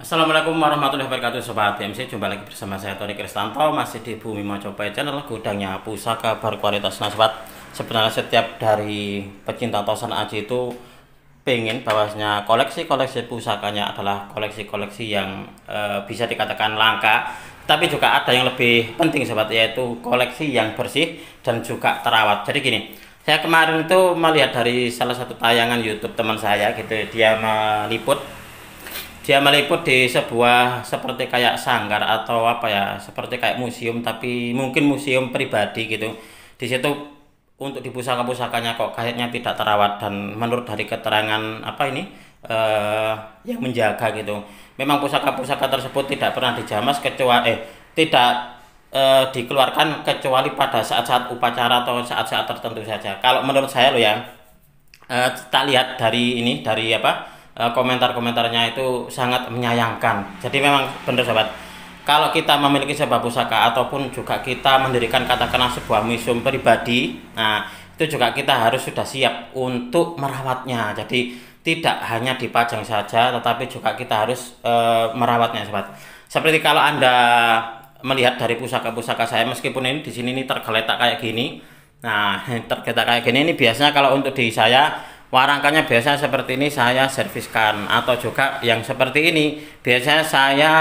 Assalamualaikum warahmatullahi wabarakatuh Sobat BMC, jumpa lagi bersama saya Tony Kristanto, masih di Bumi Mojopai Channel, gudangnya pusaka berkualitas. Nah Sobat, sebenarnya setiap dari pecinta Tosan Aji itu pengen bahwasanya koleksi-koleksi pusakanya adalah koleksi-koleksi yang bisa dikatakan langka, tapi juga ada yang lebih penting Sobat, yaitu koleksi yang bersih dan juga terawat. Jadi gini, saya kemarin itu melihat dari salah satu tayangan YouTube teman saya gitu, dia meliput di sebuah seperti kayak sanggar atau apa ya, seperti kayak museum, tapi mungkin museum pribadi gitu. Di situ untuk di pusaka-pusakanya kok kayaknya tidak terawat, dan menurut dari keterangan apa ini yang menjaga gitu, memang pusaka-pusaka tersebut tidak pernah dijamas kecuali tidak dikeluarkan kecuali pada saat-saat upacara atau saat-saat tertentu saja. Kalau menurut saya loh ya, tak lihat dari ini, dari apa, komentar-komentarnya itu sangat menyayangkan. Jadi memang benar Sobat, kalau kita memiliki sebuah pusaka ataupun juga kita mendirikan katakanlah sebuah museum pribadi, nah itu juga kita harus sudah siap untuk merawatnya. Jadi tidak hanya dipajang saja, tetapi juga kita harus merawatnya Sobat. Seperti kalau Anda melihat dari pusaka-pusaka saya, meskipun ini di sini ini tergeletak kayak gini. Nah, tergeletak kayak gini ini biasanya kalau untuk di saya warangkanya biasanya seperti ini saya serviskan, atau juga yang seperti ini biasanya saya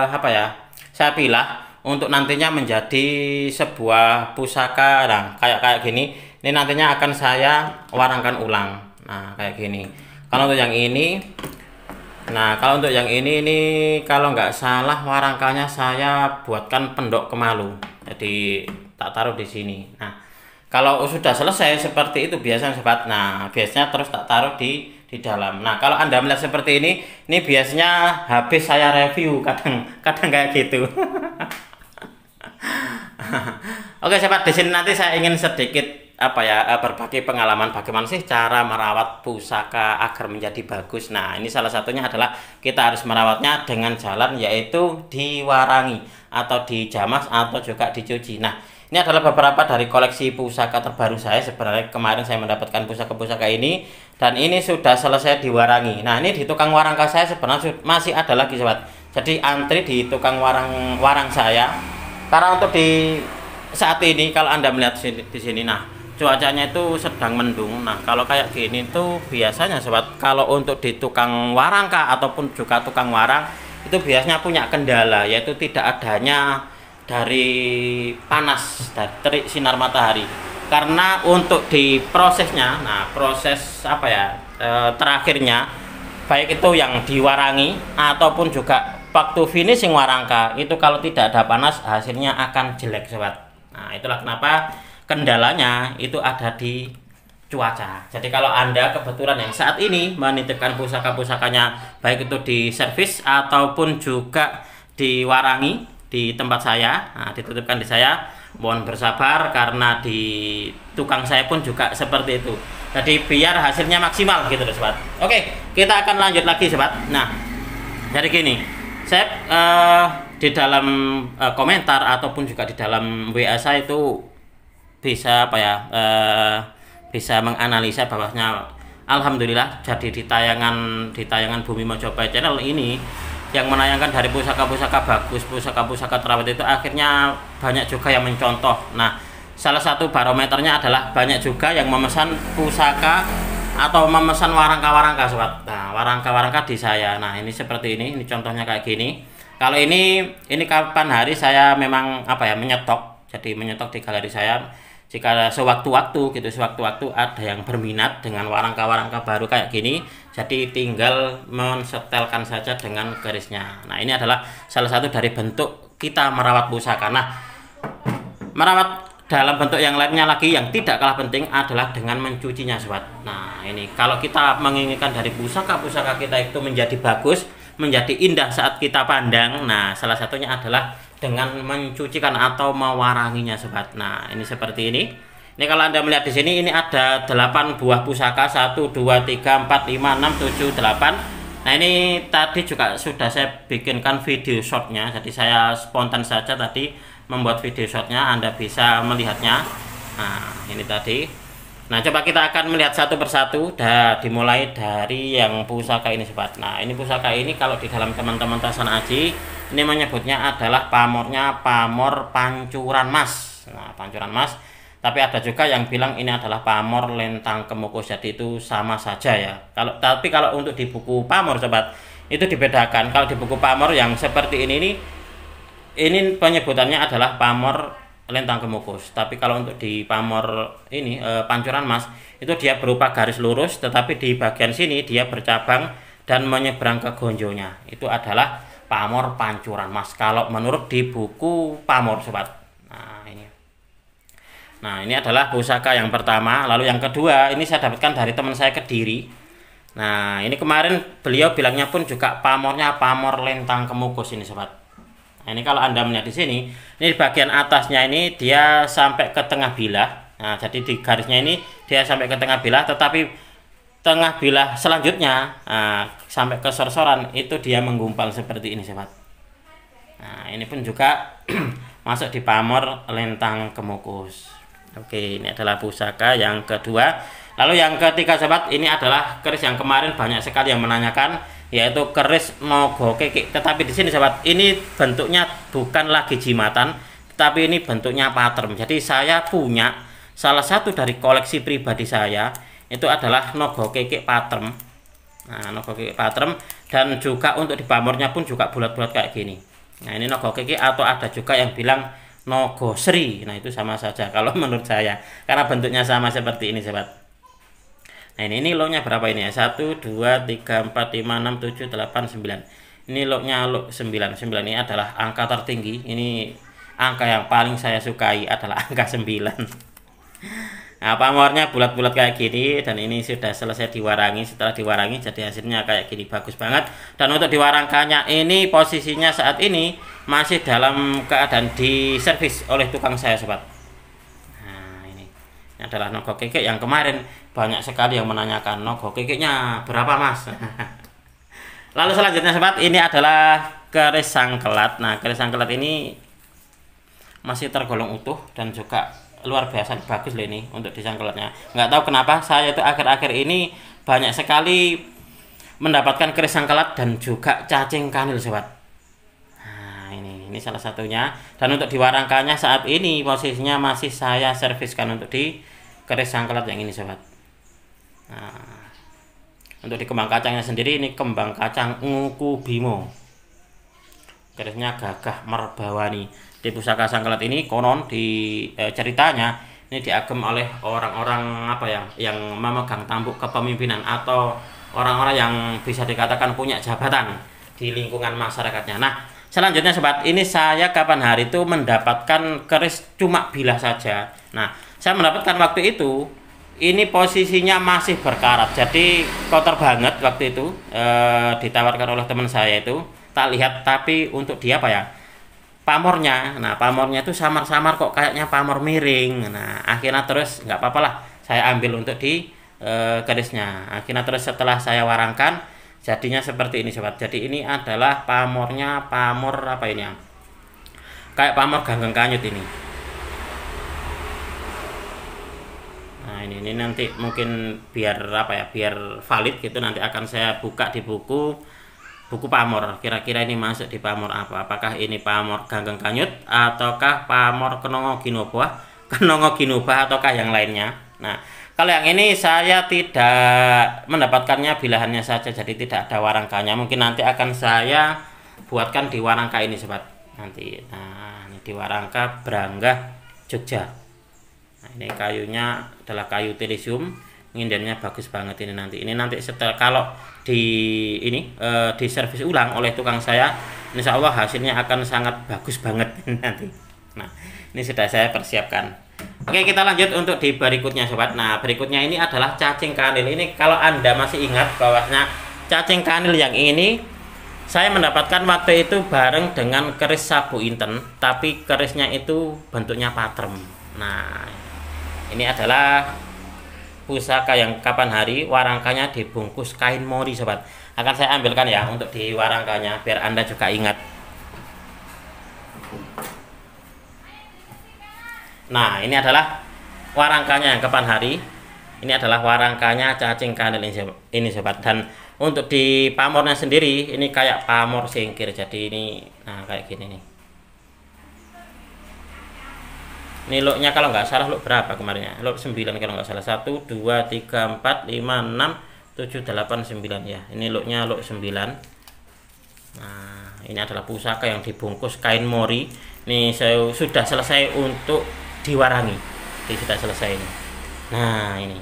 apa ya, saya pilah untuk nantinya menjadi sebuah pusaka. Nah kayak gini ini nantinya akan saya warangkan ulang. Nah kayak gini. Kalau untuk yang ini, nah kalau untuk yang ini kalau nggak salah warangkanya saya buatkan pendok kemalu, jadi tak taruh di sini. Nah kalau sudah selesai seperti itu biasanya Sobat, nah biasanya terus tak taruh di dalam. Nah kalau Anda melihat seperti ini biasanya habis saya review, kadang kayak gitu. Oke Sobat, di sini nanti saya ingin sedikit apa ya, berbagi pengalaman bagaimana sih cara merawat pusaka agar menjadi bagus. Nah ini salah satunya adalah kita harus merawatnya dengan jalan, yaitu diwarangi atau dijamas atau juga dicuci. Nah ini adalah beberapa dari koleksi pusaka terbaru saya. Sebenarnya kemarin saya mendapatkan pusaka-pusaka ini, dan ini sudah selesai diwarangi. Nah ini di tukang warangka saya sebenarnya masih ada lagi Sobat. Jadi antri di tukang warang saya. Karena untuk di saat ini kalau Anda melihat di sini, nah cuacanya itu sedang mendung. Nah kalau kayak gini tuh biasanya Sobat, kalau untuk di tukang warangka ataupun juga tukang warang itu biasanya punya kendala, yaitu tidak adanya dari panas, dari terik sinar matahari. Karena untuk di prosesnya, nah proses apa ya, terakhirnya baik itu yang diwarangi ataupun juga waktu finishing warangka itu kalau tidak ada panas hasilnya akan jelek Sobat. Nah itulah kenapa kendalanya itu ada di cuaca. Jadi kalau Anda kebetulan yang saat ini menitipkan pusaka-pusakanya baik itu di servis ataupun juga diwarangi di tempat saya, nah, dititipkan di saya, mohon bersabar karena di tukang saya pun juga seperti itu. Jadi biar hasilnya maksimal gitu loh Sobat. Oke, kita akan lanjut lagi Sobat. Nah, jadi gini, saya di dalam komentar ataupun juga di dalam WA saya itu bisa apa ya, bisa menganalisa bahwasanya alhamdulillah jadi di tayangan Bumi Mojopai Channel ini yang menayangkan dari pusaka-pusaka bagus, pusaka-pusaka terawat itu akhirnya banyak juga yang mencontoh. Nah salah satu barometernya adalah banyak juga yang memesan pusaka atau memesan warangka-warangka Sobat. Nah warangka-warangka di saya, nah ini seperti ini contohnya kayak gini. Kalau ini kapan hari saya memang apa ya, menyetok, jadi menyetok di galeri saya. Jika sewaktu-waktu gitu, sewaktu-waktu ada yang berminat dengan warangka-warangka baru kayak gini, jadi tinggal mensetelkan saja dengan garisnya. Nah ini adalah salah satu dari bentuk kita merawat pusaka. Nah merawat dalam bentuk yang lainnya lagi yang tidak kalah penting adalah dengan mencucinya Sobat. Nah ini kalau kita menginginkan dari pusaka-pusaka kita itu menjadi bagus, menjadi indah saat kita pandang, nah salah satunya adalah dengan mencucikan atau mewaranginya Sobat. Nah ini seperti ini. Ini kalau Anda melihat di sini, ini ada 8 buah pusaka, 1 2 3 4 5 6 7 8. Nah ini tadi juga sudah saya bikinkan video shotnya, jadi saya spontan saja tadi membuat video shotnya, Anda bisa melihatnya. Nah ini tadi. Nah, coba kita akan melihat satu persatu, dimulai dari yang pusaka ini sobat. Nah, ini pusaka ini kalau di dalam teman-teman Tasan Aji ini menyebutnya adalah pamornya pamor pancuran mas. Nah, pancuran mas. Tapi ada juga yang bilang ini adalah pamor lentang kemukus. Jadi itu sama saja ya. Tapi kalau untuk di buku pamor sobat itu dibedakan. Kalau di buku pamor yang seperti ini penyebutannya adalah pamor lentang kemukus. Tapi kalau untuk di pamor ini pancuran mas itu dia berupa garis lurus, tetapi di bagian sini dia bercabang dan menyeberang ke gonjonya. Itu adalah pamor pancuran mas kalau menurut di buku pamor sobat. Nah ini adalah pusaka yang pertama. Lalu yang kedua ini saya dapatkan dari teman saya Kediri. Nah ini kemarin beliau bilangnya pun juga pamornya pamor lentang kemukus ini sobat. Nah, ini kalau Anda melihat di sini, ini di bagian atasnya ini dia sampai ke tengah bilah. Nah, jadi di garisnya ini dia sampai ke tengah bilah, tetapi tengah bilah selanjutnya sampai ke sorsoran itu dia menggumpal seperti ini, sobat. Nah, ini pun juga masuk di pamor lentang kemukus. Oke, ini adalah pusaka yang kedua. Lalu yang ketiga, sobat, ini adalah keris yang kemarin banyak sekali yang menanyakan, yaitu keris nogo kekik. Tetapi di sini sobat, ini bentuknya bukan lagi jimatan, tetapi ini bentuknya patrem. Jadi saya punya salah satu dari koleksi pribadi saya itu adalah nogo kekik patrem. Nah, nogo kekik patrem, dan juga untuk di pamornya pun juga bulat-bulat kayak gini. Nah, ini nogo kekik, atau ada juga yang bilang nogo sri. Nah, itu sama saja kalau menurut saya, karena bentuknya sama seperti ini sobat. Nah ini lognya berapa ini ya? 1, 2, 3, 4, 5, 6, 7, 8, 9. Ini lognya log 9. 9 ini adalah angka tertinggi. Ini angka yang paling saya sukai adalah angka 9. Nah pamornya bulat-bulat kayak gini, dan ini sudah selesai diwarangi. Setelah diwarangi jadi hasilnya kayak gini, bagus banget. Dan untuk diwarangkannya ini posisinya saat ini masih dalam keadaan diservis oleh tukang saya sobat. Nah ini adalah nogo kekik yang kemarin banyak sekali yang menanyakan nogo kekiknya berapa mas. Lalu selanjutnya sobat, ini adalah keris sangkelat. Nah keris sangkelat ini masih tergolong utuh dan juga luar biasa bagus loh ini untuk disangkelatnya. Nggak tahu kenapa saya itu akhir-akhir ini banyak sekali mendapatkan keris sangkelat dan juga cacing kanil sobat. Nah ini salah satunya. Dan untuk diwarangkannya saat ini posisinya masih saya serviskan untuk di keris sangkelat yang ini sobat. Nah, untuk di kembang kacangnya sendiri ini kembang kacang Nguku Bimo. Kerisnya gagah merbawani. Di pusaka sangkelat ini konon di ceritanya ini diagem oleh orang-orang apa ya, yang memegang tampuk kepemimpinan atau orang-orang yang bisa dikatakan punya jabatan di lingkungan masyarakatnya. Nah, selanjutnya sobat, ini saya kapan hari itu mendapatkan keris cuma bilah saja. Nah, saya mendapatkan waktu itu ini posisinya masih berkarat, jadi kotor banget waktu itu. Ditawarkan oleh teman saya itu, tak lihat, tapi untuk dia apa ya, pamornya. Nah pamornya itu samar-samar kok kayaknya pamor miring. Nah akhirnya terus nggak apa-apa lah, saya ambil untuk di kerisnya. Akhirnya terus setelah saya warangkan jadinya seperti ini sobat. Jadi ini adalah pamornya pamor apa ini ya, kayak pamor ganggeng kanyut ini. Nah ini nanti mungkin biar apa ya, biar valid gitu, nanti akan saya buka di buku pamor. Kira-kira ini masuk di pamor apa? Apakah ini pamor ganggeng kanyut ataukah pamor kenongo ginobah ataukah yang lainnya. Nah kalau yang ini saya tidak mendapatkannya bilahannya saja, jadi tidak ada warangkanya. Mungkin nanti akan saya buatkan di warangka ini sobat nanti. Nah ini di warangka Branggah Jogja. Nah ini kayunya adalah kayu telisium, ngindennya bagus banget ini nanti. Ini nanti setelah kalau di servis ulang oleh tukang saya, insya Allah hasilnya akan sangat bagus banget nanti. Nah ini sudah saya persiapkan. Oke, kita lanjut untuk di berikutnya sobat. Nah berikutnya ini adalah cacing kanil. Ini kalau Anda masih ingat bahwasanya cacing kanil yang ini saya mendapatkan waktu itu bareng dengan keris sabu inten, tapi kerisnya itu bentuknya patrem. Nah ini adalah pusaka yang kapan hari warangkanya dibungkus kain mori sobat. Akan saya ambilkan ya untuk di warangkanya biar Anda juga ingat. Nah ini adalah warangkanya yang kapan hari. Ini adalah warangkanya cacing kanil ini sobat. Dan untuk di pamornya sendiri ini kayak pamor singkir. Jadi ini nah kayak gini nih. Ini lotnya kalau nggak salah lot berapa kemarinnya? Lot 9 kalau nggak salah. 1 2 3 4 5 6 7 8 9 ya. Ini lotnya lot 9. Nah, ini adalah pusaka yang dibungkus kain mori. Ini saya sudah selesai untuk diwarangi. Ini sudah selesai ini. Nah, ini.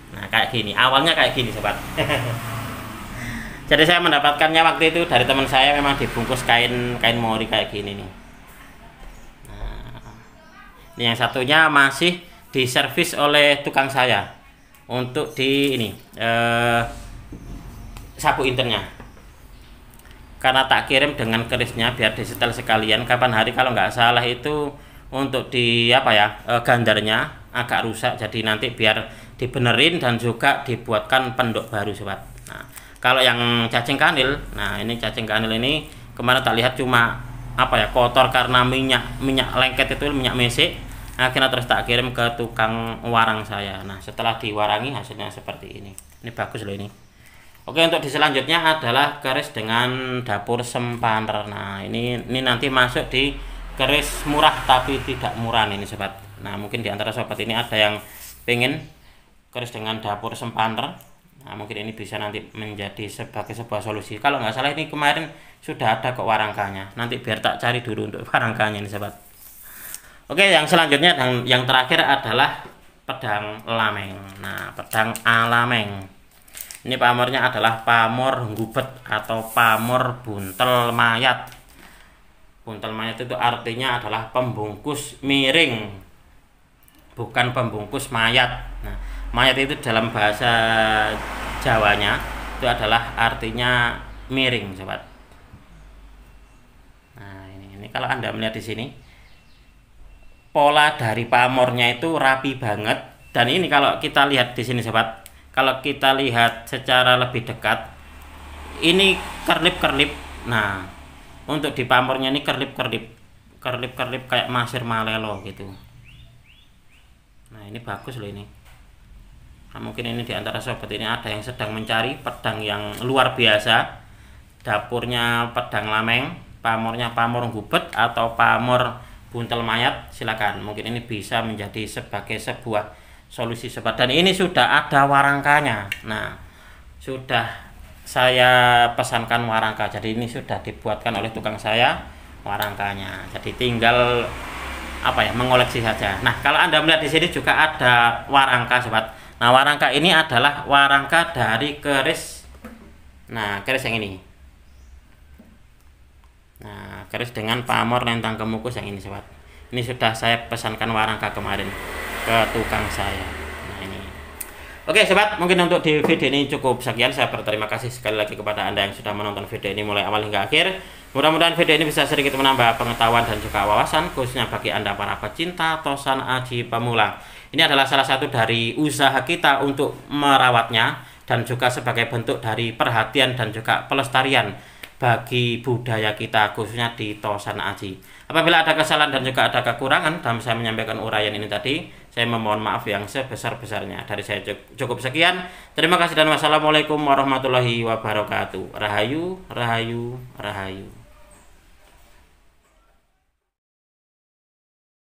Nah, kayak gini. Awalnya kayak gini, sobat. Jadi saya mendapatkannya waktu itu dari teman saya, memang dibungkus kain mori kayak gini nih. Nah, ini yang satunya masih diservis oleh tukang saya untuk di ini sapu internya. Karena tak kirim dengan kerisnya biar disetel sekalian. Kapan hari kalau nggak salah itu untuk di apa ya gandarnya agak rusak, jadi nanti biar dibenerin dan juga dibuatkan pendok baru, sobat. Nah, kalau yang cacing kanil, nah ini cacing kanil ini kemarin tak lihat cuma apa ya kotor karena minyak lengket itu, minyak mesik. Akhirnya terus tak kirim ke tukang warang saya. Nah, setelah diwarangi hasilnya seperti ini. Ini bagus loh ini. Oke, untuk di selanjutnya adalah keris dengan dapur sempaner. Nah, ini nanti masuk di keris murah tapi tidak murah ini, sobat. Nah, mungkin di antara sobat ini ada yang pengen keris dengan dapur sempaner. Nah, mungkin ini bisa nanti menjadi sebagai sebuah solusi. Kalau nggak salah ini kemarin sudah ada kok warangkanya. Nanti biar tak cari dulu untuk warangkanya ini, sobat. Oke, yang selanjutnya dan yang terakhir adalah pedang lameng. Nah, pedang alameng. Ini pamornya adalah pamor gubet atau pamor buntel mayat. Buntel mayat itu artinya adalah pembungkus miring, bukan pembungkus mayat. Nah, mayat itu dalam bahasa Jawanya itu adalah artinya miring, sobat. Nah, ini kalau Anda melihat di sini, pola dari pamornya itu rapi banget. Dan ini kalau kita lihat di sini, sobat, kalau kita lihat secara lebih dekat, ini kerlip-kerlip. Nah, untuk di pamornya ini kerlip-kerlip kayak masir malelo gitu. Nah, ini bagus loh ini. Nah, mungkin ini diantara sobat ini ada yang sedang mencari pedang yang luar biasa. Dapurnya pedang lameng, pamornya pamor gubet atau pamor buntel mayat, silakan. Mungkin ini bisa menjadi sebagai sebuah solusi, sobat. Dan ini sudah ada warangkanya. Nah, sudah saya pesankan warangka. Jadi ini sudah dibuatkan oleh tukang saya warangkanya. Jadi tinggal apa ya, mengoleksi saja. Nah, kalau Anda melihat di sini juga ada warangka, sobat. Nah, warangka ini adalah warangka dari keris. Nah, keris yang ini. Nah, keris dengan pamor lentang kemukus yang ini, sobat. Ini sudah saya pesankan warangka kemarin ke tukang saya. Nah, ini. Oke, sobat, mungkin untuk di video ini cukup sekian. Saya berterima kasih sekali lagi kepada Anda yang sudah menonton video ini mulai awal hingga akhir. Mudah-mudahan video ini bisa sedikit menambah pengetahuan dan juga wawasan, khususnya bagi Anda para pecinta tosan aji pemula. Ini adalah salah satu dari usaha kita untuk merawatnya dan juga sebagai bentuk dari perhatian dan juga pelestarian bagi budaya kita, khususnya di tosan aji. Apabila ada kesalahan dan juga ada kekurangan dalam saya menyampaikan uraian ini tadi, saya memohon maaf yang sebesar-besarnya. Dari saya cukup sekian. Terima kasih dan wassalamualaikum warahmatullahi wabarakatuh. Rahayu, rahayu, rahayu.